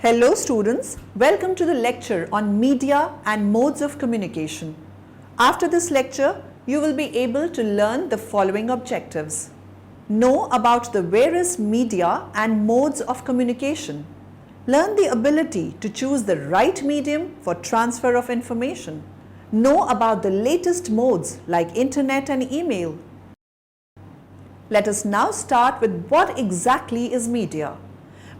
Hello students, welcome to the lecture on media and modes of communication. After this lecture, you will be able to learn the following objectives. Know about the various media and modes of communication. Learn the ability to choose the right medium for transfer of information. Know about the latest modes like internet and email. Let us now start with what exactly is media.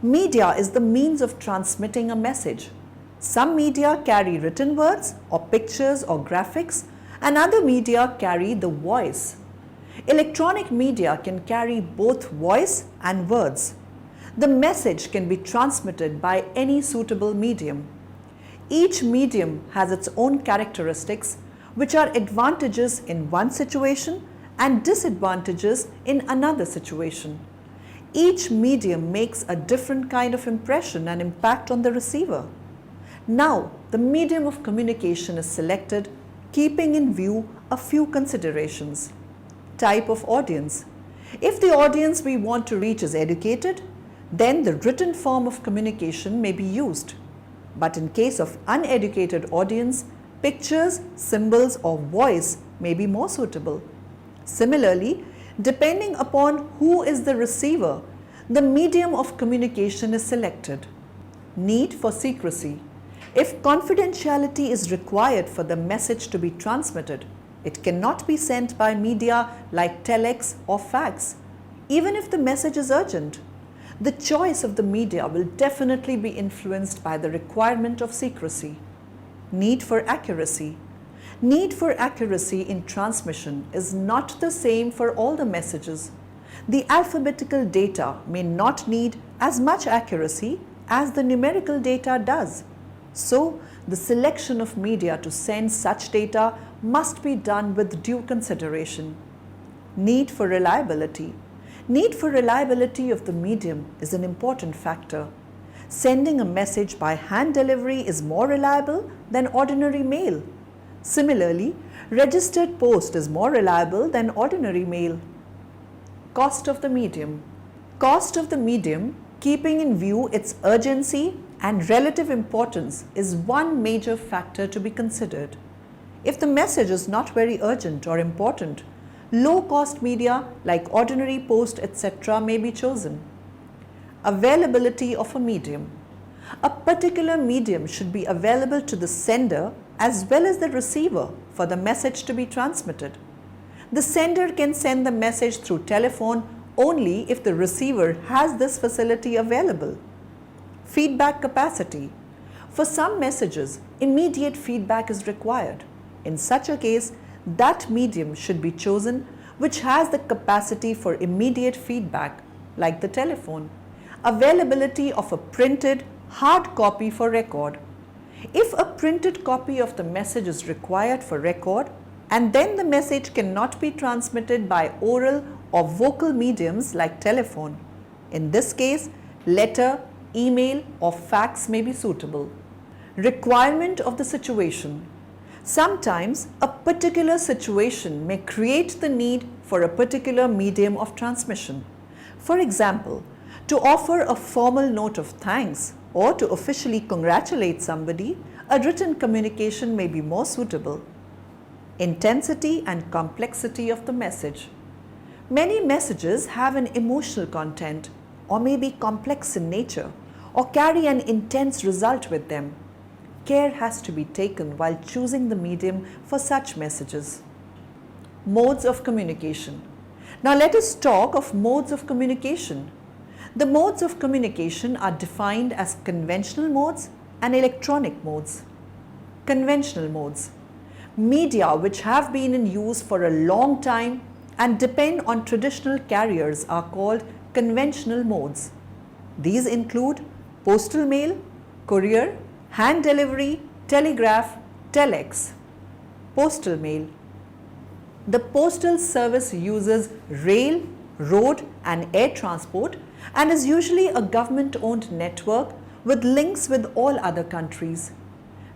Media is the means of transmitting a message. Some media carry written words or pictures or graphics, and other media carry the voice. Electronic media can carry both voice and words. The message can be transmitted by any suitable medium. Each medium has its own characteristics, which are advantages in one situation and disadvantages in another situation. Each medium makes a different kind of impression and impact on the receiver. Now, the medium of communication is selected, keeping in view a few considerations. Type of audience. If the audience we want to reach is educated, then the written form of communication may be used. But in case of uneducated audience, pictures, symbols, or voice may be more suitable. Similarly, depending upon who is the receiver, the medium of communication is selected. Need for secrecy. If confidentiality is required for the message to be transmitted, it cannot be sent by media like telex or fax, even if the message is urgent. The choice of the media will definitely be influenced by the requirement of secrecy. Need for accuracy. Need for accuracy in transmission is not the same for all the messages. The alphabetical data may not need as much accuracy as the numerical data does. So, the selection of media to send such data must be done with due consideration. Need for reliability. Need for reliability of the medium is an important factor. Sending a message by hand delivery is more reliable than ordinary mail. Similarly, registered post is more reliable than ordinary mail. Cost of the medium. Cost of the medium, keeping in view its urgency and relative importance, is one major factor to be considered. If the message is not very urgent or important, low-cost media like ordinary post, etc. may be chosen. Availability of a medium. A particular medium should be available to the sender as well as the receiver for the message to be transmitted. The sender can send the message through telephone only if the receiver has this facility available. Feedback capacity. For some messages, immediate feedback is required. In such a case, that medium should be chosen which has the capacity for immediate feedback, like the telephone. Availability of a printed hard copy for record. If a printed copy of the message is required for record, and then the message cannot be transmitted by oral or vocal mediums like telephone, in this case, letter, email, or fax may be suitable. Requirement of the situation. Sometimes a particular situation may create the need for a particular medium of transmission. For example, to offer a formal note of thanks or to officially congratulate somebody, a written communication may be more suitable. Intensity and complexity of the message. Many messages have an emotional content or may be complex in nature or carry an intense result with them. Care has to be taken while choosing the medium for such messages. Modes of communication. Now let us talk of modes of communication. The modes of communication are defined as conventional modes and electronic modes. Conventional modes. Media which have been in use for a long time and depend on traditional carriers are called conventional modes. These include postal mail, courier, hand delivery, telegraph, telex. Postal mail. The postal service uses rail, road and air transport and is usually a government-owned network with links with all other countries.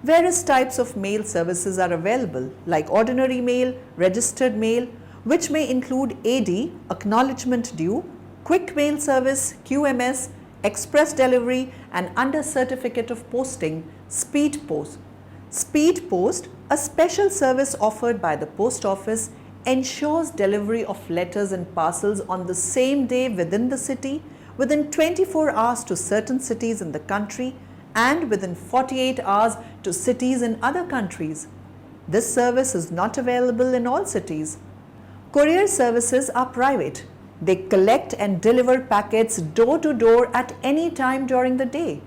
Various types of mail services are available like ordinary mail, registered mail, which may include AD, acknowledgement due, quick mail service, QMS, express delivery, and under certificate of posting, speed post. Speed post, a special service offered by the post office, ensures delivery of letters and parcels on the same day within the city, within 24 hours to certain cities in the country, and within 48 hours to cities in other countries. This service is not available in all cities. Courier services are private. They collect and deliver packets door to door at any time during the day.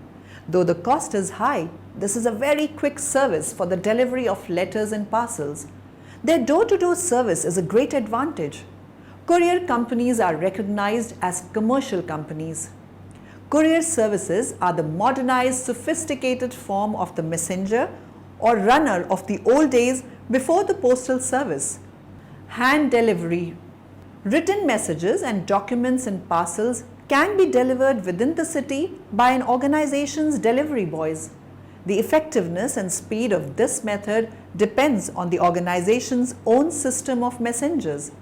Though the cost is high, this is a very quick service for the delivery of letters and parcels. Their door-to-door service is a great advantage. Courier companies are recognized as commercial companies. Courier services are the modernized, sophisticated form of the messenger or runner of the old days before the postal service. Hand delivery. Written messages and documents and parcels can be delivered within the city by an organization's delivery boys. The effectiveness and speed of this method depends on the organization's own system of messengers.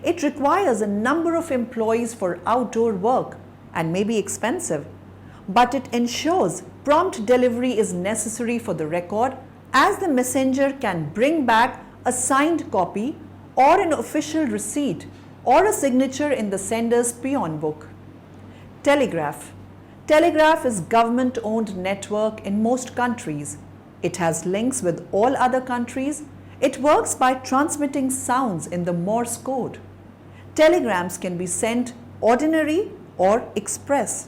It requires a number of employees for outdoor work and may be expensive, but it ensures prompt delivery is necessary for the record, as the messenger can bring back a signed copy or an official receipt or a signature in the sender's peon book. Telegraph. Telegraph is government-owned network in most countries. It has links with all other countries. It works by transmitting sounds in the Morse code. Telegrams can be sent ordinary or express.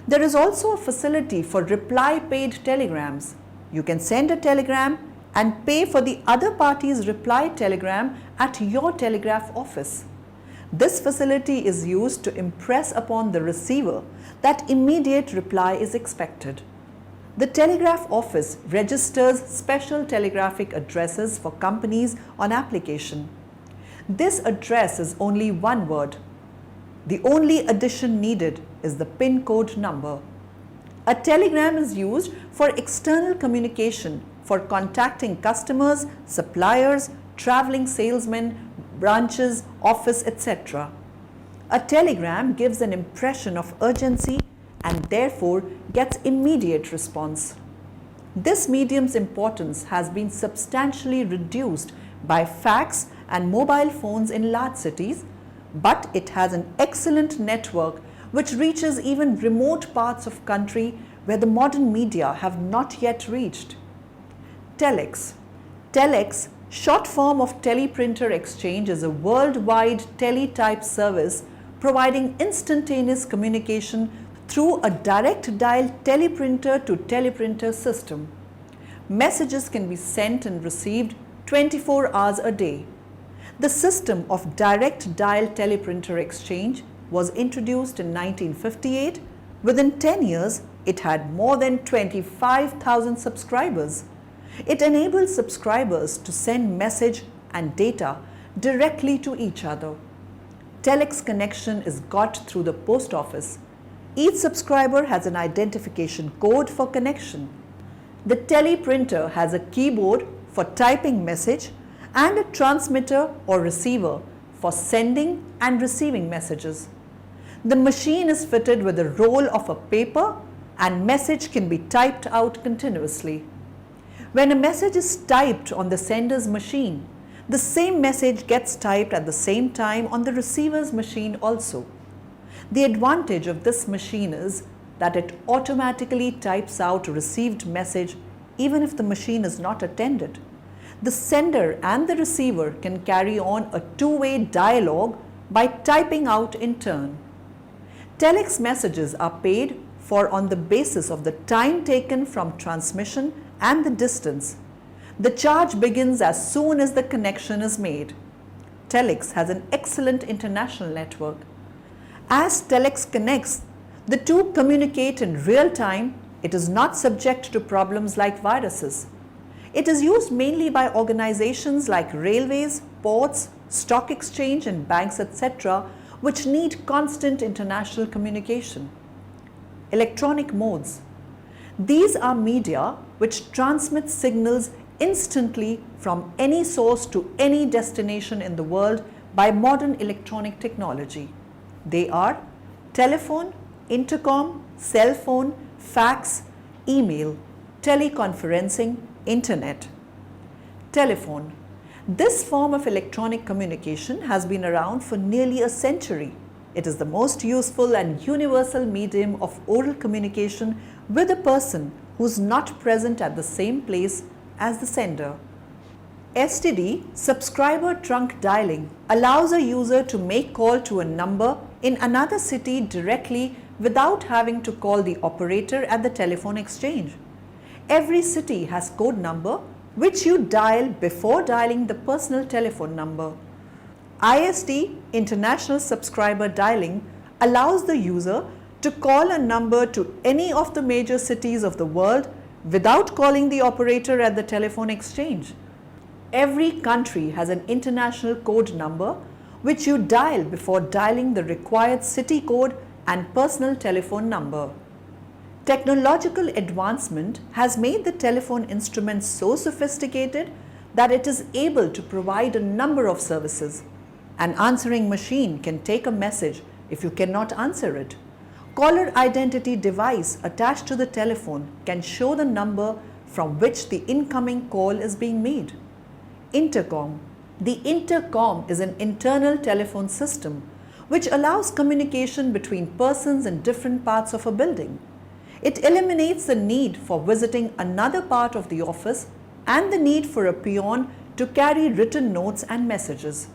There is also a facility for reply-paid telegrams. You can send a telegram and pay for the other party's reply telegram at your telegraph office. This facility is used to impress upon the receiver that immediate reply is expected. The telegraph office registers special telegraphic addresses for companies on application. This address is only one word. The only addition needed is the PIN code number. A telegram is used for external communication, for contacting customers, suppliers, traveling salesmen, branches, office, etc. A telegram gives an impression of urgency and therefore gets immediate response. This medium's importance has been substantially reduced by fax and mobile phones in large cities, but it has an excellent network which reaches even remote parts of country where the modern media have not yet reached. Telex. Telex, short form of Teleprinter Exchange, is a worldwide teletype service providing instantaneous communication through a direct dial teleprinter to teleprinter system. Messages can be sent and received 24 hours a day. The system of direct dial teleprinter exchange was introduced in 1958. Within 10 years, it had more than 25,000 subscribers. It enables subscribers to send message and data directly to each other. Telex connection is got through the post office. Each subscriber has an identification code for connection. The teleprinter has a keyboard for typing message and a transmitter or receiver for sending and receiving messages. The machine is fitted with a roll of a paper and message can be typed out continuously. When a message is typed on the sender's machine, the same message gets typed at the same time on the receiver's machine also. The advantage of this machine is that it automatically types out a received message even if the machine is not attended. The sender and the receiver can carry on a two-way dialogue by typing out in turn. Telex messages are paid for on the basis of the time taken from transmission and the distance. The charge begins as soon as the connection is made. Telex has an excellent international network. As Telex connects, the two communicate in real time. It is not subject to problems like viruses. It is used mainly by organizations like railways, ports, stock exchange and banks, etc., which need constant international communication. Electronic modes. These are media which transmit signals instantly from any source to any destination in the world by modern electronic technology. They are telephone, intercom, cell phone, fax, email, teleconferencing, internet. Telephone. This form of electronic communication has been around for nearly a century. It is the most useful and universal medium of oral communication with a person who is not present at the same place as the sender. STD, subscriber trunk dialing, allows a user to make call to a number in another city directly without having to call the operator at the telephone exchange. Every city has code number which you dial before dialing the personal telephone number. ISD, International Subscriber Dialing, allows the user to call a number to any of the major cities of the world without calling the operator at the telephone exchange. Every country has an international code number which you dial before dialing the required city code and personal telephone number. Technological advancement has made the telephone instrument so sophisticated that it is able to provide a number of services. An answering machine can take a message if you cannot answer it. Caller identity device attached to the telephone can show the number from which the incoming call is being made. Intercom. The intercom is an internal telephone system which allows communication between persons in different parts of a building. It eliminates the need for visiting another part of the office and the need for a peon to carry written notes and messages.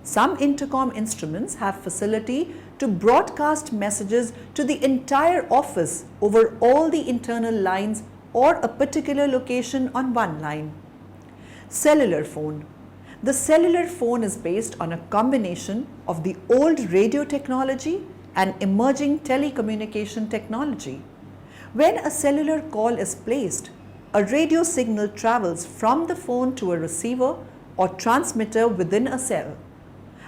Some intercom instruments have facility to broadcast messages to the entire office over all the internal lines or a particular location on one line. Cellular phone. The cellular phone is based on a combination of the old radio technology and emerging telecommunication technology. When a cellular call is placed, a radio signal travels from the phone to a receiver or transmitter within a cell.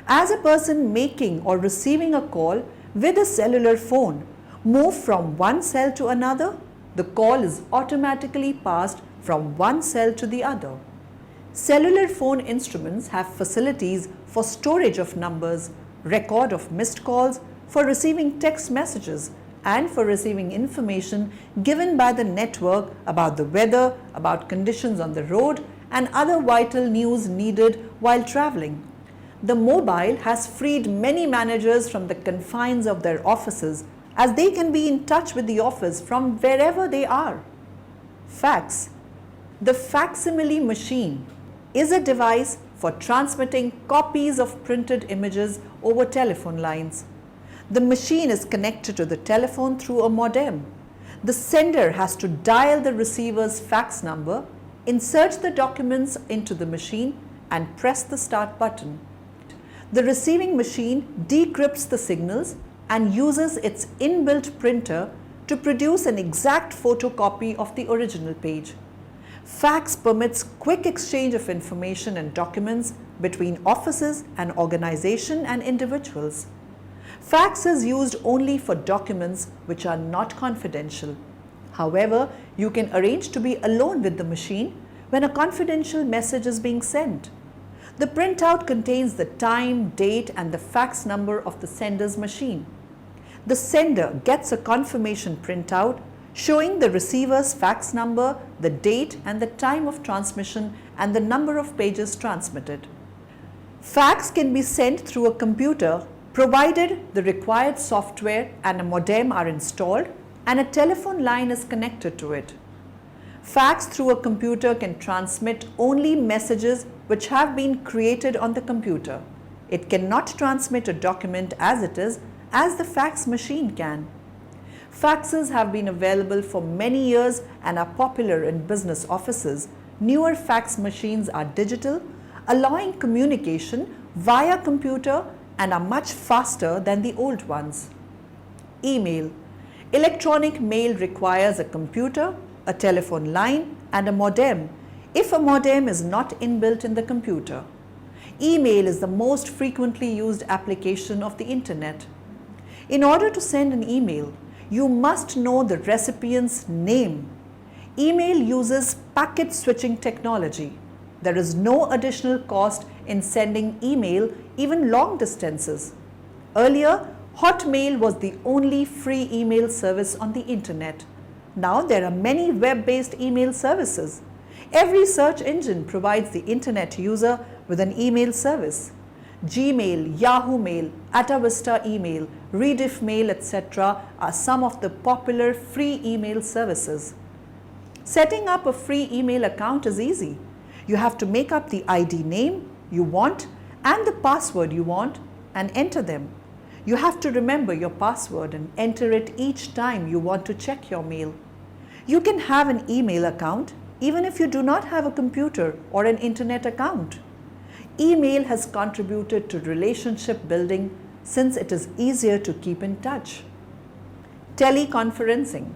As a person making or receiving a call with a cellular phone moves from one cell to another, the call is automatically passed from one cell to the other. Cellular phone instruments have facilities for storage of numbers, record of missed calls, for receiving text messages, and for receiving information given by the network about the weather, about conditions on the road, and other vital news needed while traveling. The mobile has freed many managers from the confines of their offices as they can be in touch with the office from wherever they are. Fax. The facsimile machine is a device for transmitting copies of printed images over telephone lines. The machine is connected to the telephone through a modem. The sender has to dial the receiver's fax number, insert the documents into the machine, and press the start button. The receiving machine decrypts the signals and uses its inbuilt printer to produce an exact photocopy of the original page. Fax permits quick exchange of information and documents between offices and organizations and individuals. Fax is used only for documents which are not confidential. However, you can arrange to be alone with the machine when a confidential message is being sent. The printout contains the time, date, and the fax number of the sender's machine. The sender gets a confirmation printout showing the receiver's fax number, the date and the time of transmission, and the number of pages transmitted. Fax can be sent through a computer provided the required software and a modem are installed and a telephone line is connected to it. Fax through a computer can transmit only messages which have been created on the computer. It cannot transmit a document as it is, as the fax machine can. Faxes have been available for many years and are popular in business offices. Newer fax machines are digital, allowing communication via computer and are much faster than the old ones. Email. Electronic mail requires a computer, a telephone line, and a modem if a modem is not inbuilt in the computer. Email is the most frequently used application of the internet. In order to send an email, you must know the recipient's name. Email uses packet switching technology. There is no additional cost in sending email, even long distances. Earlier, Hotmail was the only free email service on the internet. Now there are many web-based email services. Every search engine provides the internet user with an email service. Gmail, Yahoo Mail, Atavista Email, Rediff Mail, etc. are some of the popular free email services. Setting up a free email account is easy. You have to make up the ID name you want and the password you want and enter them. You have to remember your password and enter it each time you want to check your mail. You can have an email account even if you do not have a computer or an internet account. Email has contributed to relationship building since it is easier to keep in touch. Teleconferencing.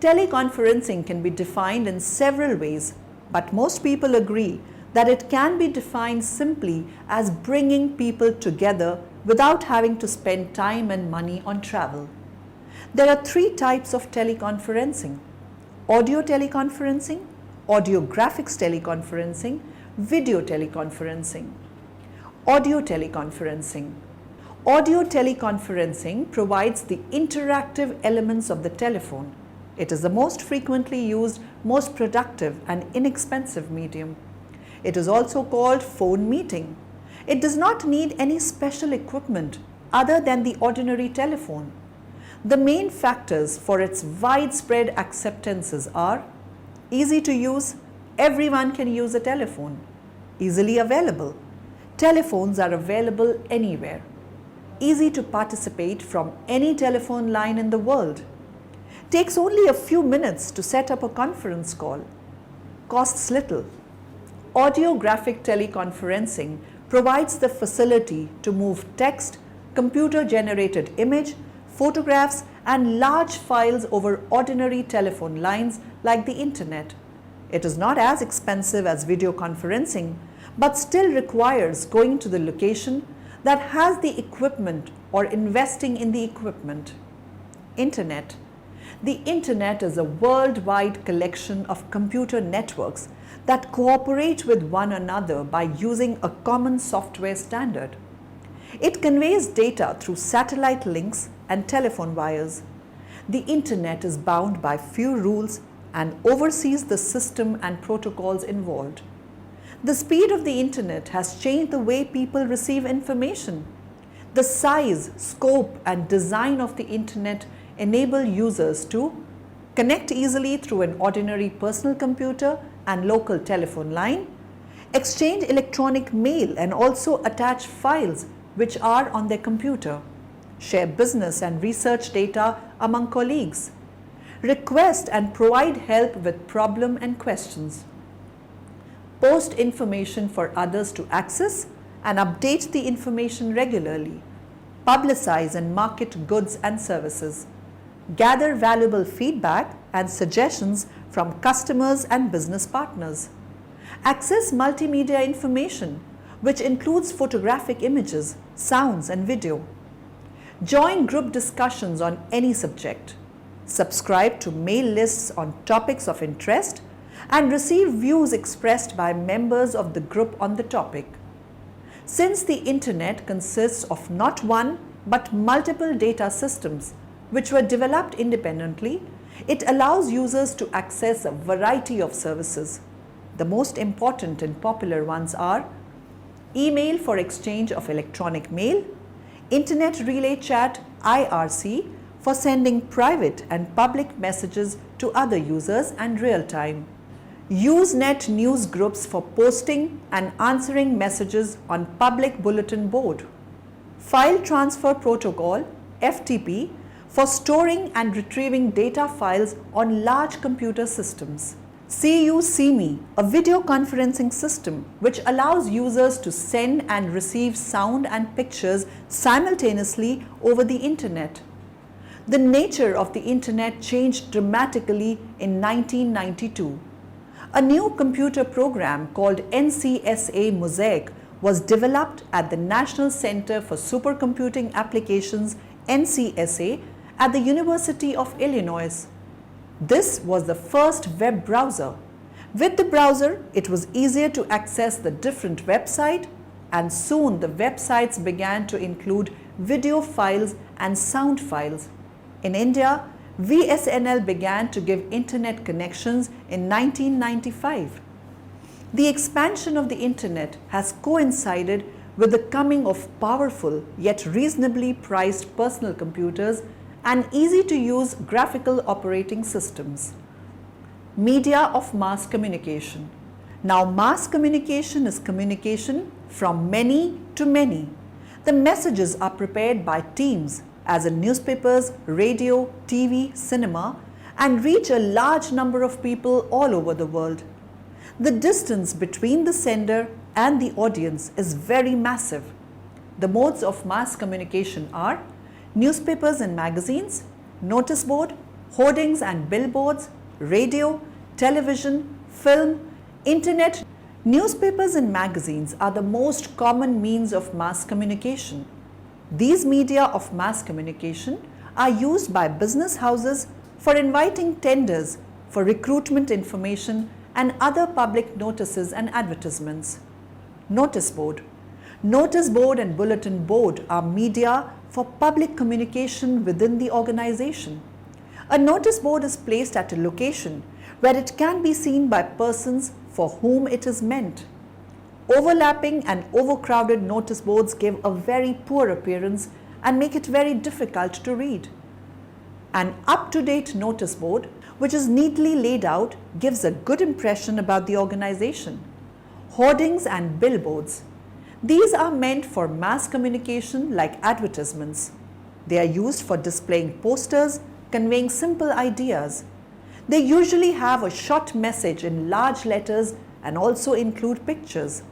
Teleconferencing can be defined in several ways, but most people agree that it can be defined simply as bringing people together without having to spend time and money on travel. There are three types of teleconferencing: audio teleconferencing, audio graphics teleconferencing, video teleconferencing. Audio teleconferencing. Audio teleconferencing provides the interactive elements of the telephone. It is the most frequently used, most productive and inexpensive medium. It is also called phone meeting. It does not need any special equipment other than the ordinary telephone. The main factors for its widespread acceptances are easy to use, everyone can use a telephone. Easily available. Telephones are available anywhere. Easy to participate from any telephone line in the world. Takes only a few minutes to set up a conference call. Costs little. Audio-graphic teleconferencing provides the facility to move text, computer-generated image, photographs and large files over ordinary telephone lines like the internet. It is not as expensive as video conferencing, but still requires going to the location that has the equipment or investing in the equipment. Internet. The internet is a worldwide collection of computer networks that cooperate with one another by using a common software standard. It conveys data through satellite links and telephone wires. The internet is bound by few rules and oversees the system and protocols involved. The speed of the internet has changed the way people receive information. The size, scope, and design of the internet enable users to connect easily through an ordinary personal computer and local telephone line, exchange electronic mail and also attach files which are on their computer, share business and research data among colleagues, request and provide help with problem and questions, post information for others to access and update the information regularly, publicize and market goods and services, gather valuable feedback and suggestions from customers and business partners, access multimedia information which includes photographic images, sounds and video, join group discussions on any subject, subscribe to mail lists on topics of interest and receive views expressed by members of the group on the topic. Since the internet consists of not one but multiple data systems which were developed independently, it allows users to access a variety of services. The most important and popular ones are email for exchange of electronic mail, Internet Relay Chat (IRC) for sending private and public messages to other users and real time, Usenet news groups for posting and answering messages on public bulletin board, File Transfer Protocol (FTP) for storing and retrieving data files on large computer systems. See You See Me, a video conferencing system which allows users to send and receive sound and pictures simultaneously over the internet. The nature of the internet changed dramatically in 1992. A new computer program called NCSA Mosaic was developed at the National Center for Supercomputing Applications (NCSA) at the University of Illinois. This was the first web browser. With the browser, it was easier to access the different websites and soon the websites began to include video files and sound files. In India, VSNL began to give internet connections in 1995. The expansion of the internet has coincided with the coming of powerful yet reasonably priced personal computers and easy-to-use graphical operating systems. Media of mass communication. Now, mass communication is communication from many to many. The messages are prepared by teams, as in newspapers, radio, TV, cinema, and reach a large number of people all over the world. The distance between the sender and the audience is very massive. The modes of mass communication are newspapers and magazines, notice board, hoardings and billboards, radio, television, film, internet. Newspapers and magazines are the most common means of mass communication. These media of mass communication are used by business houses for inviting tenders, for recruitment information and other public notices and advertisements. Notice board. Notice board and bulletin board are media for public communication within the organization. A notice board is placed at a location where it can be seen by persons for whom it is meant. Overlapping and overcrowded notice boards give a very poor appearance and make it very difficult to read. An up-to-date notice board, which is neatly laid out, gives a good impression about the organization. Hoardings and billboards. These are meant for mass communication like advertisements. They are used for displaying posters, conveying simple ideas. They usually have a short message in large letters and also include pictures.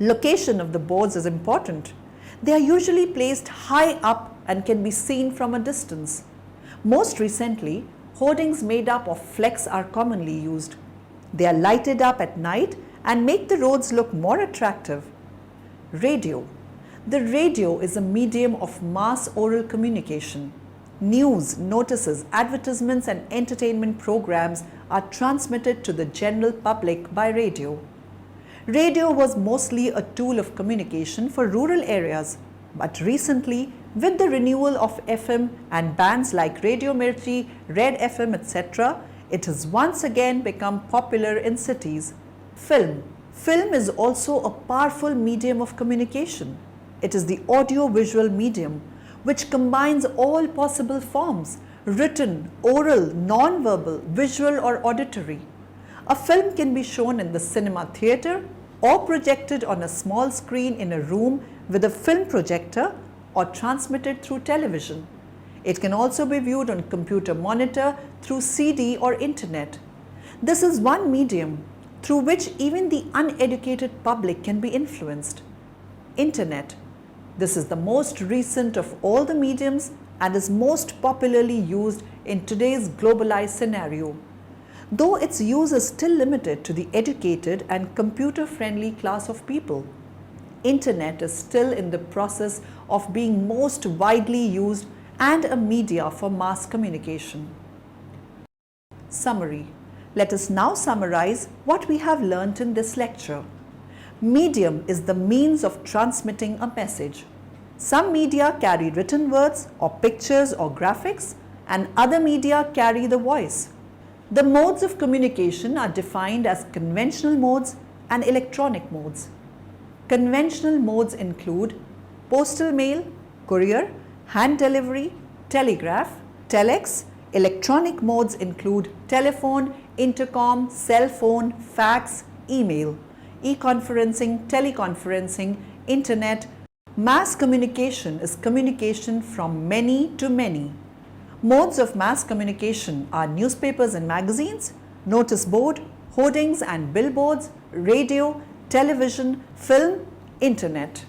Location of the boards is important. They are usually placed high up and can be seen from a distance. Most recently, hoardings made up of flex are commonly used. They are lighted up at night and make the roads look more attractive. Radio. The radio is a medium of mass oral communication. News, notices, advertisements and entertainment programs are transmitted to the general public by radio. Radio was mostly a tool of communication for rural areas, but recently, with the renewal of FM and bands like Radio Mirchi, Red FM, etc., it has once again become popular in cities. Film. Film is also a powerful medium of communication. It is the audio-visual medium which combines all possible forms: written, oral, non-verbal, visual or auditory. A film can be shown in the cinema theatre or projected on a small screen in a room with a film projector or transmitted through television. It can also be viewed on computer monitor through CD or internet. This is one medium through which even the uneducated public can be influenced. Internet. This is the most recent of all the mediums and is most popularly used in today's globalized scenario. Though its use is still limited to the educated and computer-friendly class of people, Internet is still in the process of being most widely used and a media for mass communication. Summary. Let us now summarize what we have learnt in this lecture. Medium is the means of transmitting a message. Some media carry written words or pictures or graphics, and other media carry the voice. The modes of communication are defined as conventional modes and electronic modes. Conventional modes include postal mail, courier, hand delivery, telegraph, telex. Electronic modes include telephone, intercom, cell phone, fax, email, e-conferencing, teleconferencing, internet. Mass communication is communication from many to many. Modes of mass communication are newspapers and magazines, notice board, hoardings and billboards, radio, television, film, internet.